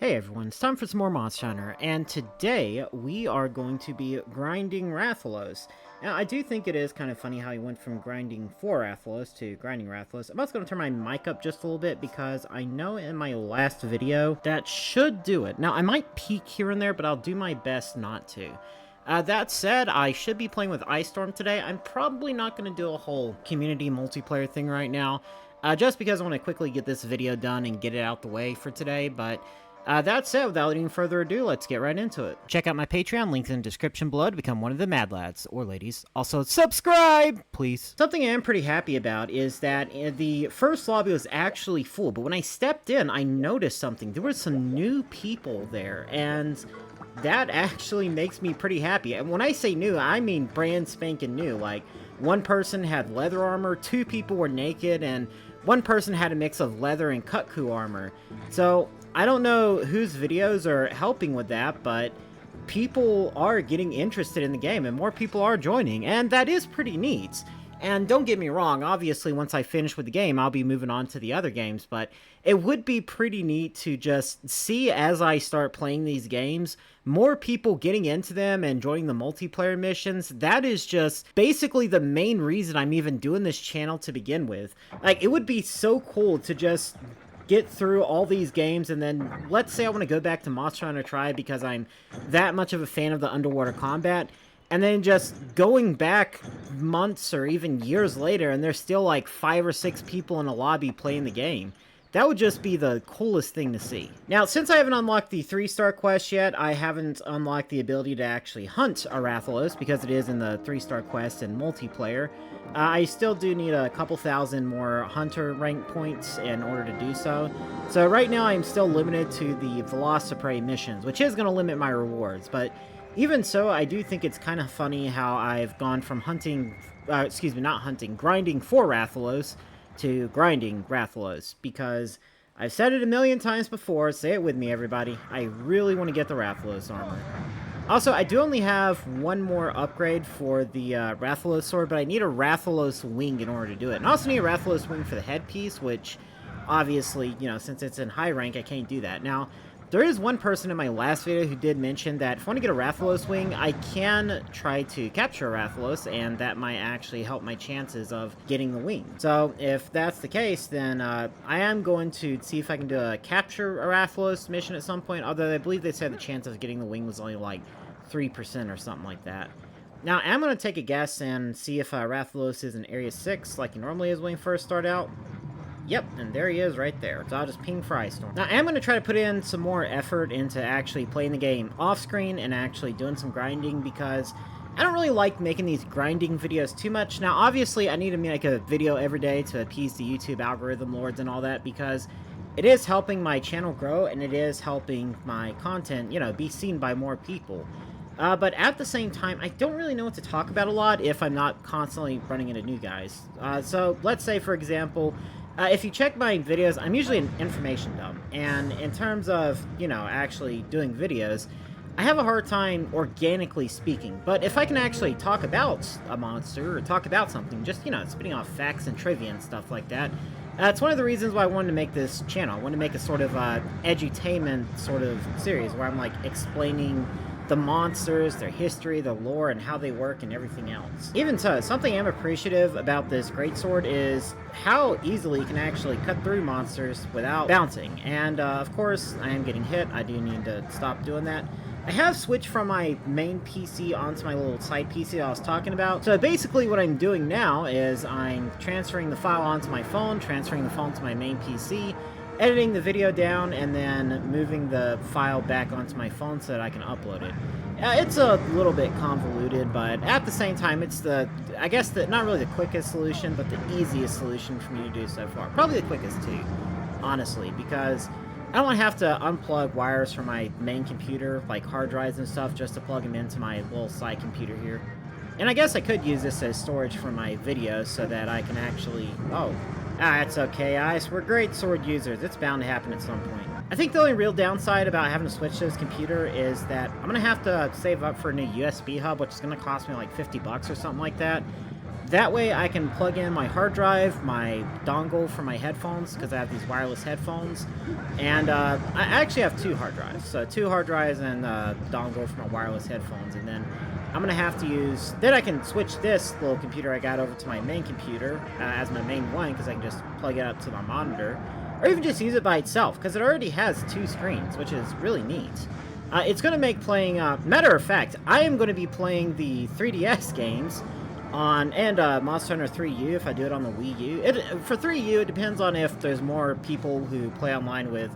Hey everyone, it's time for some more Monster Hunter, and today we are going to be grinding Rathalos. Now, I do think it is kind of funny how he went from grinding for Rathalos to grinding Rathalos. I'm also going to turn my mic up just a little bit because I know in my last video that should do it. Now, I might peek here and there, but I'll do my best not to. That said, I should be playing with Ice Storm today. I'm probably not going to do a whole community multiplayer thing right now, just because I want to quickly get this video done and get it out the way for today, but that said, without any further ado, let's get right into it. Check out my Patreon, links in the description below to become one of the mad lads, or ladies. Also, subscribe, please. Something I am pretty happy about is that the first lobby was actually full, but when I stepped in, I noticed something. There were some new people there, and that actually makes me pretty happy. And when I say new, I mean brand spanking new. Like, one person had leather armor, two people were naked, and one person had a mix of leather and Kutku armor. So I don't know whose videos are helping with that, but people are getting interested in the game and more people are joining, and that is pretty neat. And don't get me wrong, obviously once I finish with the game, I'll be moving on to the other games, but it would be pretty neat to just see as I start playing these games, more people getting into them and joining the multiplayer missions. That is just basically the main reason I'm even doing this channel to begin with. Like, it would be so cool to just get through all these games, and then let's say I want to go back to Monster Hunter Tribe because I'm that much of a fan of the underwater combat, and then just going back months or even years later and there's still like 5 or 6 people in a lobby playing the game. That would just be the coolest thing to see. Now, since I haven't unlocked the 3-star quest yet, I haven't unlocked the ability to actually hunt a Rathalos because it is in the 3-star quest in multiplayer. I still do need a couple thousand more hunter rank points in order to do so. So right now I'm still limited to the Velociprey missions, which is going to limit my rewards. But even so, I do think it's kind of funny how I've gone from hunting, grinding for Rathalos to grinding Rathalos, because I've said it a million times before. Say it with me, everybody. I really want to get the Rathalos armor. Also, I do only have one more upgrade for the Rathalos sword, but I need a Rathalos wing in order to do it. And I also need a Rathalos wing for the headpiece, which obviously, you know, since it's in high rank, I can't do that. Now, there is one person in my last video who did mention that if I want to get a Rathalos wing, I can try to capture a Rathalos, and that might actually help my chances of getting the wing. So if that's the case, then I am going to see if I can do a capture a Rathalos mission at some point, although I believe they said the chance of getting the wing was only like 3% or something like that. Now, I'm going to take a guess and see if Rathalos is in Area 6 like he normally is when he first start out. Yep, and there he is right there. So I'll just ping for Ice Storm. Now, I am going to try to put in some more effort into actually playing the game off-screen and actually doing some grinding, because I don't really like making these grinding videos too much. Now, obviously, I need to make a video every day to appease the YouTube algorithm lords and all that, because it is helping my channel grow, and it is helping my content, you know, be seen by more people. But at the same time, I don't really know what to talk about a lot if I'm not constantly running into new guys. So let's say, for example, if you check my videos, I'm usually an information dump, and in terms of, you know, actually doing videos, I have a hard time organically speaking. But if I can actually talk about a monster or talk about something, just, you know, spitting off facts and trivia and stuff like that, it's one of the reasons why I wanted to make this channel. I wanted to make a sort of edutainment sort of series where I'm like explaining the monsters, their history, the lore, and how they work, and everything else. Even so, something I'm appreciative about this greatsword is how easily you can actually cut through monsters without bouncing. And of course, I am getting hit. I do need to stop doing that. I have switched from my main PC onto my little side PC I was talking about. So basically what I'm doing now is I'm transferring the file onto my phone, transferring the phone to my main PC, editing the video down, and then moving the file back onto my phone so that I can upload it. It's a little bit convoluted, but at the same time, it's I guess not really the quickest solution, but the easiest solution for me to do so far. Probably the quickest too, honestly, because I don't want to have to unplug wires from my main computer, like hard drives and stuff, just to plug them into my little side computer here. And I guess I could use this as storage for my videos so that I can actually... That's okay, Ice. We're great sword users. It's bound to happen at some point. I think the only real downside about having to switch to this computer is that I'm going to have to save up for a new USB hub, which is going to cost me like 50 bucks or something like that. That way I can plug in my hard drive, my dongle for my headphones, because I have these wireless headphones, and I actually have 2 hard drives. So 2 hard drives and dongle for my wireless headphones, and then I'm going to have to use... Then I can switch this little computer I got over to my main computer as my main one, because I can just plug it up to my monitor, or even just use it by itself, because it already has 2 screens, which is really neat. It's going to make playing... matter of fact, I am going to be playing the 3DS games on... and Monster Hunter 3U if I do it on the Wii U. For 3U, it depends on if there's more people who play online with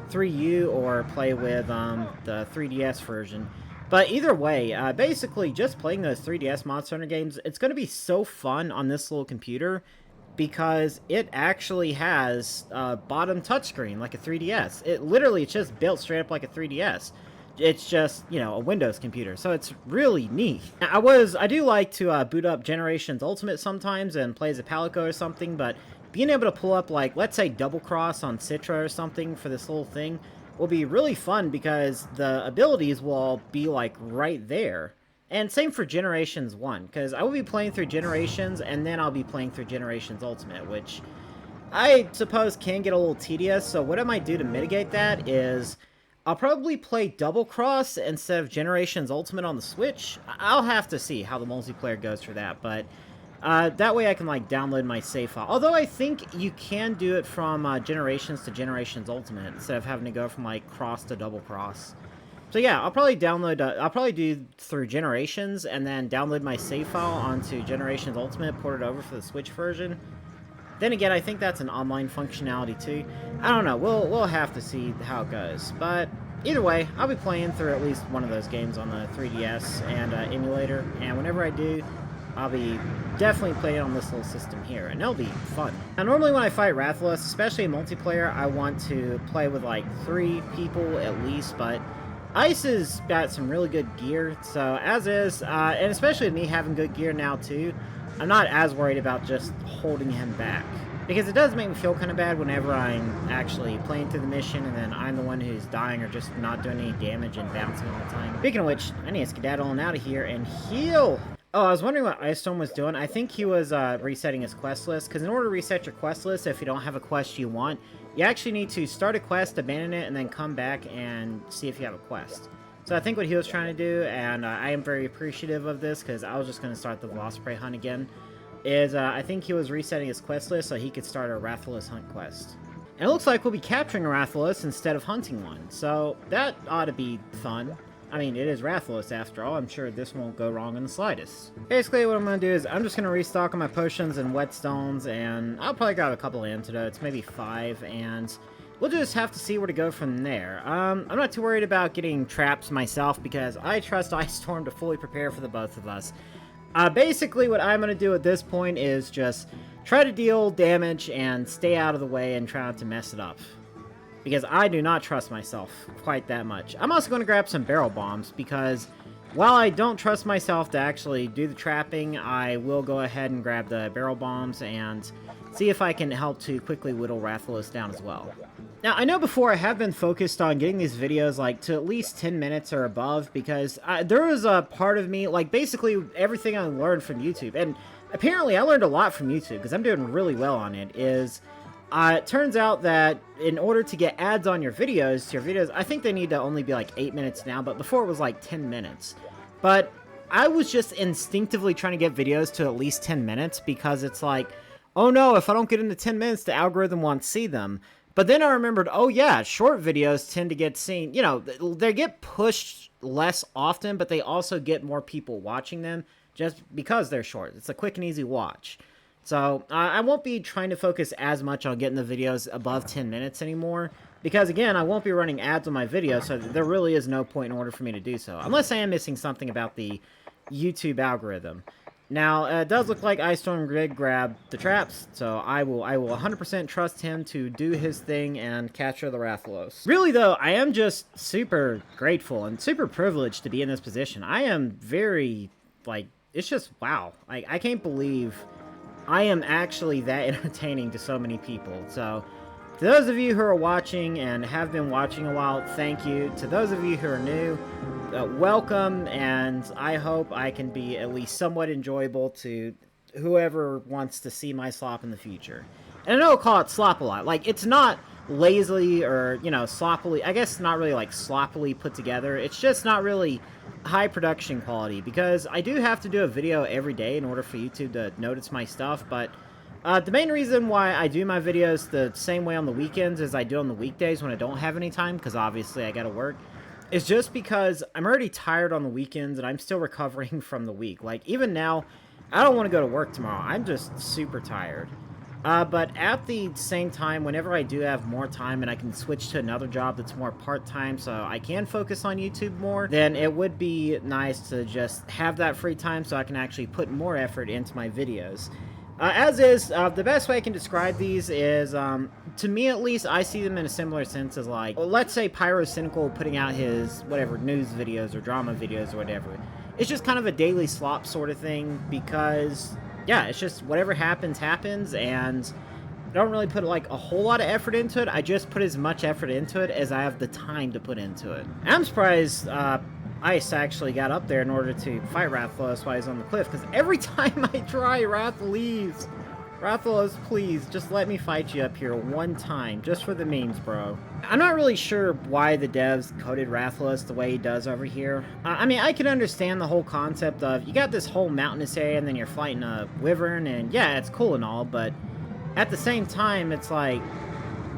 3U or play with the 3DS version. But either way, basically just playing those 3DS Monster Hunter games, it's going to be so fun on this little computer, because it actually has a bottom touchscreen like a 3DS. It's just built straight up like a 3DS. It's just, you know, a Windows computer, so it's really neat. I do like to boot up Generations Ultimate sometimes and play as a Palico or something, but being able to pull up, like, let's say Double Cross on Citra or something for this little thing will be really fun, because the abilities will all be, like, right there. And same for Generations 1, because I will be playing through Generations, and then I'll be playing through Generations Ultimate, which I suppose can get a little tedious, so what I might do to mitigate that is I'll probably play Double Cross instead of Generations Ultimate on the Switch. I'll have to see how the multiplayer goes for that, but that way I can, like, download my save file. Although I think you can do it from Generations to Generations Ultimate instead of having to go from, like, Cross to Double Cross. So yeah, I'll probably I'll probably do through Generations and then download my save file onto Generations Ultimate, port it over for the Switch version. Then again, I think that's an online functionality too. I don't know, we'll have to see how it goes. But either way, I'll be playing through at least one of those games on the 3DS and emulator, and whenever I do, I'll be definitely playing on this little system here, and it'll be fun. Now, normally when I fight Rathalos, especially in multiplayer, I want to play with like 3 people at least, but Ice has got some really good gear, so as is, and especially with me having good gear now too, I'm not as worried about just holding him back. Because it does make me feel kind of bad whenever I'm actually playing through the mission and then I'm the one who's dying or just not doing any damage and bouncing all the time. Speaking of which, I need to skedaddle on out of here and heal! Oh, I was wondering what Ice Storm was doing. I think he was resetting his quest list, because in order to reset your quest list, if you don't have a quest you want, you actually need to start a quest, abandon it, and then come back and see if you have a quest. So I think what he was trying to do, and I am very appreciative of this, because I was just going to start the Velociprey hunt again, is I think he was resetting his quest list so he could start a Rathalos hunt quest. And it looks like we'll be capturing a Rathalos instead of hunting one, so that ought to be fun. I mean, it is Rathalos after all. I'm sure this won't go wrong in the slightest. Basically, what I'm going to do is I'm just going to restock on my potions and whetstones, and I'll probably grab a couple antidotes, maybe 5, and we'll just have to see where to go from there. I'm not too worried about getting traps myself, because I trust Ice Storm to fully prepare for the both of us. Basically, what I'm going to do at this point is just try to deal damage and stay out of the way and try not to mess it up, because I do not trust myself quite that much. I'm also going to grab some barrel bombs, because while I don't trust myself to actually do the trapping, I will go ahead and grab the barrel bombs and see if I can help to quickly whittle Rathalos down as well. Now, I know before I have been focused on getting these videos like to at least 10 minutes or above, because there was a part of me, like basically everything I learned from YouTube, and apparently I learned a lot from YouTube because I'm doing really well on it, is it turns out that in order to get ads on your videos, I think they need to only be like 8 minutes now, but before it was like 10 minutes. But I was just instinctively trying to get videos to at least 10 minutes because it's like, oh no, if I don't get into 10 minutes, the algorithm won't see them. But then I remembered, oh yeah, short videos tend to get seen, you know, they get pushed less often, but they also get more people watching them just because they're short. It's a quick and easy watch. So I won't be trying to focus as much on getting the videos above 10 minutes anymore, because again, I won't be running ads on my videos, so there really is no point in order for me to do so, unless I am missing something about the YouTube algorithm. Now, it does look like Ice Storm did grab the traps, so I will 100% trust him to do his thing and capture the Rathalos. Really, though, I am just super grateful and super privileged to be in this position. I am very, like, it's just, wow. Like, I can't believe I am actually that entertaining to so many people. So, to those of you who are watching and have been watching a while, thank you. To those of you who are new, welcome, and I hope I can be at least somewhat enjoyable to whoever wants to see my slop in the future. And I know I'll call it slop a lot. Like, it's not lazily or, you know, sloppily. I guess not really, like, sloppily put together. It's just not really high production quality, because I do have to do a video every day in order for YouTube to notice my stuff, but the main reason why I do my videos the same way on the weekends as I do on the weekdays when I don't have any time, because obviously I gotta work, is just because I'm already tired on the weekends and I'm still recovering from the week. Like, even now, I don't want to go to work tomorrow. I'm just super tired. But at the same time, whenever I do have more time and I can switch to another job that's more part-time so I can focus on YouTube more, then it would be nice to just have that free time so I can actually put more effort into my videos. The best way I can describe these is, to me at least, I see them in a similar sense as, like, well, let's say Pyrocynical putting out his, whatever, news videos or drama videos or whatever. It's just kind of a daily slop sort of thing, because, yeah, it's just whatever happens, happens, and I don't really put, like, a whole lot of effort into it. I just put as much effort into it as I have the time to put into it. And I'm surprised, Ice actually got up there in order to fight Rathalos while he's on the cliff, because every time I try, Wrath leaves. Rathalos, please, just let me fight you up here one time, just for the memes, bro. I'm not really sure why the devs coded Rathalos the way he does over here. I mean, I can understand the whole concept of, you got this whole mountainous area and then you're fighting a wyvern, and yeah, it's cool and all, but at the same time, it's like,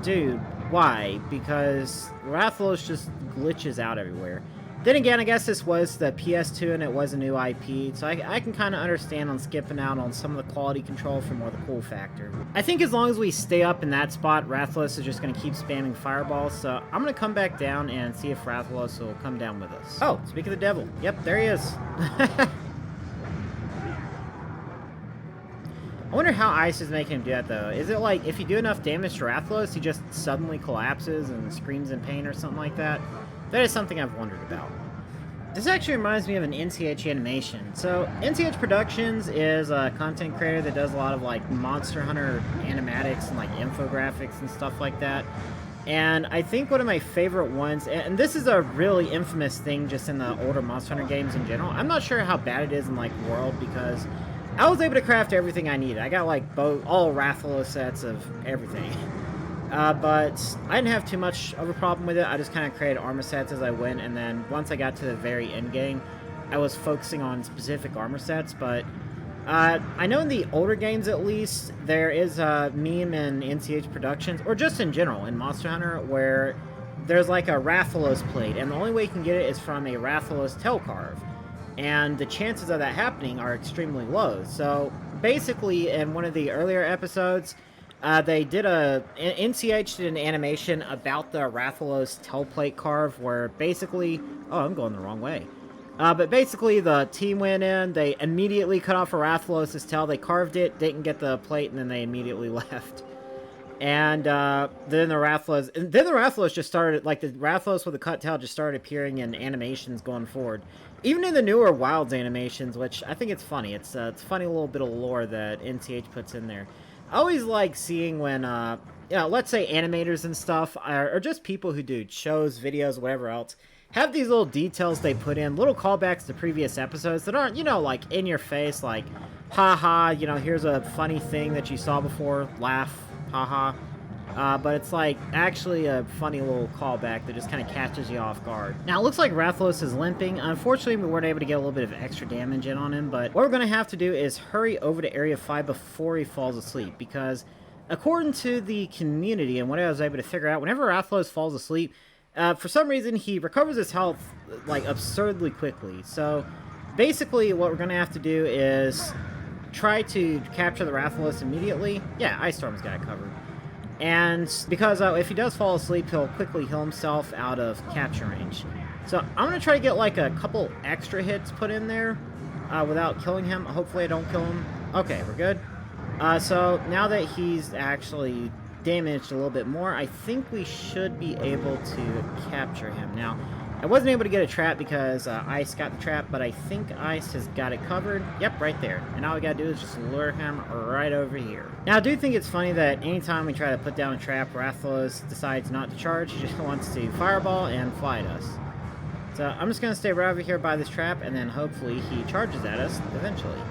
dude, why? Because Rathalos just glitches out everywhere. Then again, I guess this was the PS2 and it was a new IP, so I can kind of understand on skipping out on some of the quality control for more the cool factor. I think as long as we stay up in that spot, Rathalos is just going to keep spamming fireballs, so I'm going to come back down and see if Rathalos will come down with us. Oh, speaking of the devil, yep, there he is. I wonder how Ice is making him do that, though. Is it like, if you do enough damage to Rathalos, he just suddenly collapses and screams in pain or something like that? That is something I've wondered about. This actually reminds me of an NCH animation. So, NCH Productions is a content creator that does a lot of, like, Monster Hunter animatics and, like, infographics and stuff like that. And I think one of my favorite ones, and this is a really infamous thing just in the older Monster Hunter games in general. I'm not sure how bad it is in, like, World, because I was able to craft everything I needed. I got, like, all Rathalos sets of everything. But I didn't have too much of a problem with it. I just kind of created armor sets as I went, and then once I got to the very end game, I was focusing on specific armor sets. But I know in the older games, at least, there is a meme in NCH Productions, or just in general in Monster Hunter, where there's like a Rathalos plate, and the only way you can get it is from a Rathalos tail carve. And the chances of that happening are extremely low. So basically, in one of the earlier episodes, they did NCH did an animation about the Rathalos tailplate carve, where basically, oh, I'm going the wrong way. But basically, the team went in, they immediately cut off a Rathalos' tail, they carved it, didn't get the plate, and then they immediately left. And then the Rathalos just started, like, the Rathalos with the cut tail just started appearing in animations going forward. Even in the newer Wilds animations, which I think it's funny. It's a funny little bit of lore that NCH puts in there. I always like seeing when, you know, let's say animators and stuff, or just people who do shows, videos, whatever else, have these little details they put in, little callbacks to previous episodes that aren't, you know, like, in your face, like, haha, you know, here's a funny thing that you saw before, laugh, haha. But it's, like, actually a funny little callback that just kind of catches you off guard. Now, it looks like Rathalos is limping. Unfortunately, we weren't able to get a little bit of extra damage in on him, but what we're going to have to do is hurry over to Area 5 before he falls asleep, because according to the community and what I was able to figure out, whenever Rathalos falls asleep, for some reason, he recovers his health, like, absurdly quickly. So, basically, what we're going to have to do is try to capture the Rathalos immediately. Yeah, Ice Storm's got it covered. And because if he does fall asleep, he'll quickly heal himself out of capture range. So I'm going to try to get like a couple extra hits put in there without killing him. Hopefully I don't kill him. Okay, we're good. So now that he's actually damaged a little bit more, I think we should be able to capture him. Now, I wasn't able to get a trap because Ice got the trap, but I think Ice has got it covered. Yep, right there. And all we gotta do is just lure him right over here. Now, I do think it's funny that anytime we try to put down a trap, Rathalos decides not to charge. He just wants to fireball and fly at us. So I'm just gonna stay right over here by this trap, and then hopefully he charges at us eventually.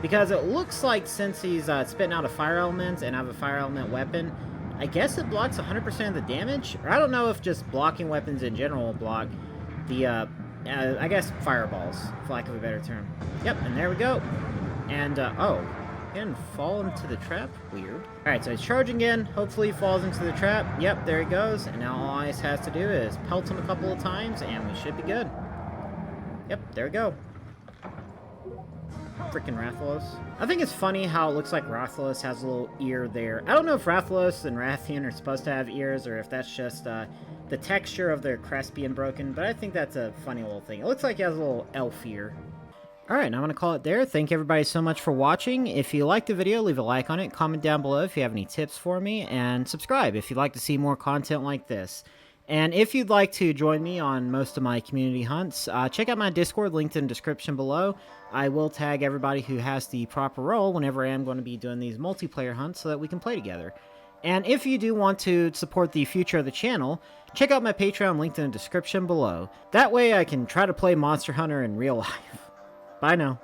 Because it looks like since he's spitting out a fire element and I have a fire element weapon, I guess it blocks 100% of the damage? Or I don't know if just blocking weapons in general will block the, I guess, fireballs, for lack of a better term. Yep, and there we go. And, oh, he didn't fall into the trap? Weird. Alright, so he's charging in. Hopefully he falls into the trap. Yep, there he goes. And now all Ice has to do is pelt him a couple of times, and we should be good. Yep, there we go. Freaking Rathalos. I think it's funny how it looks like Rathalos has a little ear there. I don't know if Rathalos and Rathian are supposed to have ears or if that's just the texture of their crest being broken, but I think that's a funny little thing. It looks like he has a little elf ear. Alright, now I'm going to call it there. Thank everybody so much for watching. If you liked the video, leave a like on it, comment down below if you have any tips for me, and subscribe if you'd like to see more content like this. And if you'd like to join me on most of my community hunts, check out my Discord, linked in the description below. I will tag everybody who has the proper role whenever I am going to be doing these multiplayer hunts so that we can play together. And if you do want to support the future of the channel, check out my Patreon, linked in the description below. That way I can try to play Monster Hunter in real life. Bye now.